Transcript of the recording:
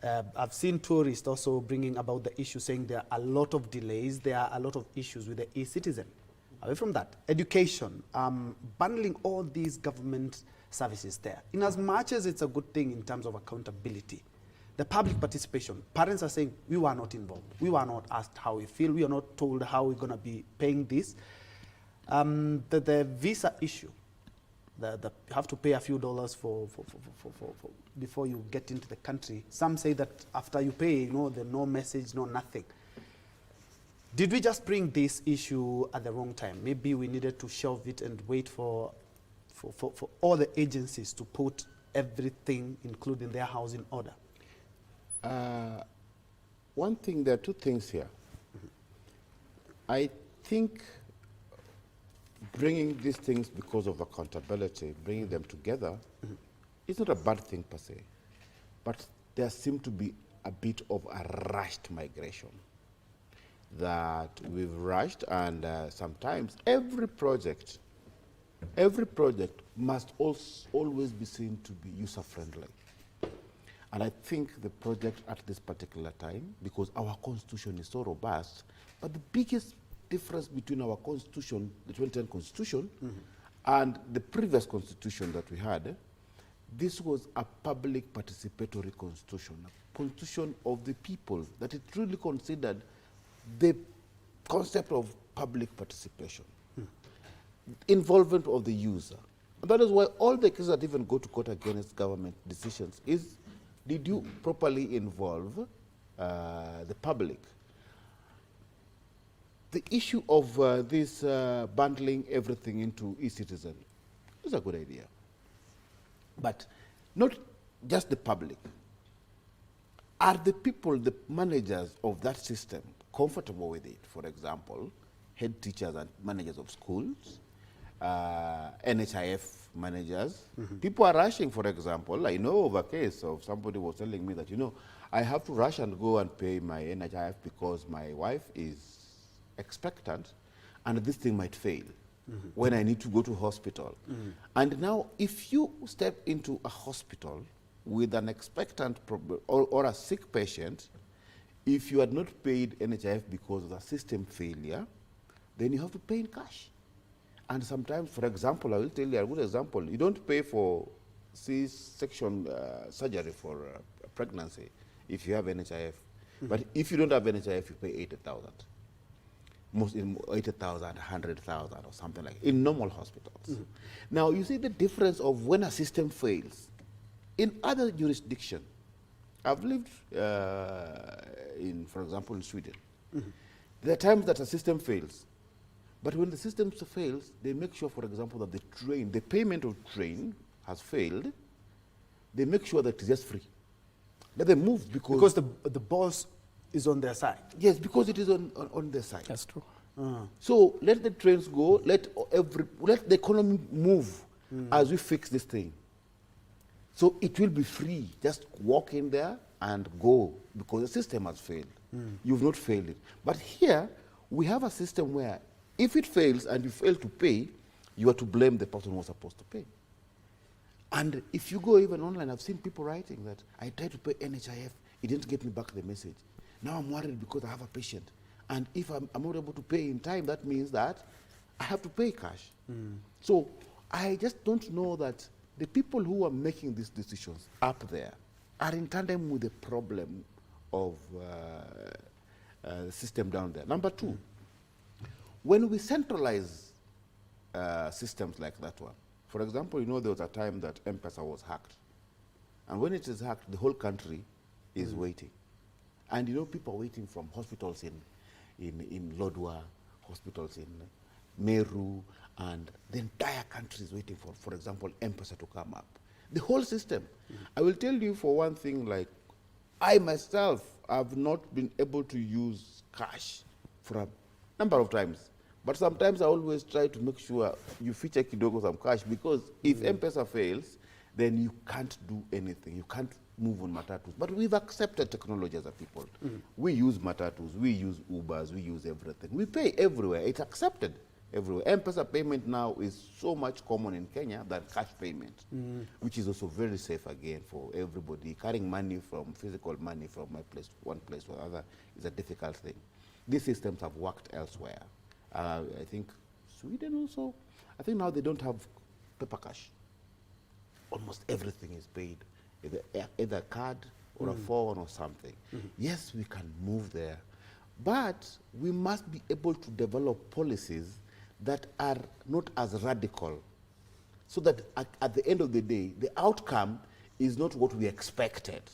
I've seen tourists also bringing about the issue, saying there are a lot of delays, there are a lot of issues with the eCitizen. Away from that, education, bundling all these government services there. In as much as it's a good thing in terms of accountability, the public participation, parents are saying, we were not involved. We were not asked how we feel. We are not told how we're going to be paying this. The visa issue, you have to pay a few dollars before you get into the country. Some say that after you pay, there's no message, no nothing. Did we just bring this issue at the wrong time? Maybe we needed to shelve it and wait for all the agencies to put everything, including their house, in order. One thing, there are two things here. I think bringing these things because of accountability, bringing them together, is not a bad thing per se. But there seems to be a bit of a rushed migration that we've rushed, and sometimes every project must always be seen to be user-friendly. And I think the project at this particular time, because our constitution is so robust, but the biggest difference between our constitution, the 2010 constitution, and the previous constitution that we had, this was a public participatory constitution, a constitution of the people, that it really considered the concept of public participation, involvement of the user. And that is why all the cases that even go to court against government decisions is, did you properly involve the public? The issue of this bundling everything into eCitizen is a good idea. But not just the public. Are the people, the managers of that system, comfortable with it? For example, head teachers and managers of schools, NHIF managers. People are rushing, for example. I know of a case of somebody was telling me that, I have to rush and go and pay my NHIF because my wife is expectant and this thing might fail when I need to go to hospital. And now, if you step into a hospital with an expectant or a sick patient, if you had not paid NHIF because of the system failure, then you have to pay in cash. And sometimes, for example, I will tell you a good example. You don't pay for C-section surgery for pregnancy if you have NHIF. But if you don't have NHIF, you pay 80,000. Most in 80,000, 100,000 or something like in normal hospitals. Now, you see the difference of when a system fails. In other jurisdictions, I've lived for example, in Sweden. There are times that a system fails. But when the system fails, they make sure, for example, that the payment of train has failed. They make sure that it's just free. Let them move because the boss is on their side. Yes, because it is on their side. That's true. So let the trains go. Let the economy move as we fix this thing. So it will be free. Just walk in there and go because the system has failed. You've not failed it. But here we have a system where if it fails and you fail to pay, you are to blame the person who was supposed to pay. And if you go even online, I've seen people writing that I tried to pay NHIF, it didn't get me back the message. Now I'm worried because I have a patient. And if I'm not able to pay in time, that means that I have to pay cash. So I just don't know that the people who are making these decisions up there are in tandem with the problem of the system down there. Number two, when we centralize systems like that one, for example, there was a time that M-Pesa was hacked. And when it is hacked, the whole country is waiting. And people are waiting from hospitals in Lodwar, hospitals in Meru, and the entire country is waiting for example, M-Pesa to come up. The whole system. I will tell you for one thing, like, I myself have not been able to use cash for a number of times. But sometimes I always try to make sure you feature kidogo some cash, because if M-Pesa fails, then you can't do anything. You can't move on matatus. But we've accepted technology as a people. We use matatus, we use Ubers, we use everything. We pay everywhere. It's accepted. everywhere. M-Pesa payment now is so much common in Kenya than cash payment, which is also very safe again for everybody. Carrying money from physical money from one place to another is a difficult thing. These systems have worked elsewhere. I think Sweden also. I think now they don't have paper cash. Almost everything is paid, either a card or a phone or something. Yes, we can move there, but we must be able to develop policies that are not as radical, so that at the end of the day, the outcome is not what we expected.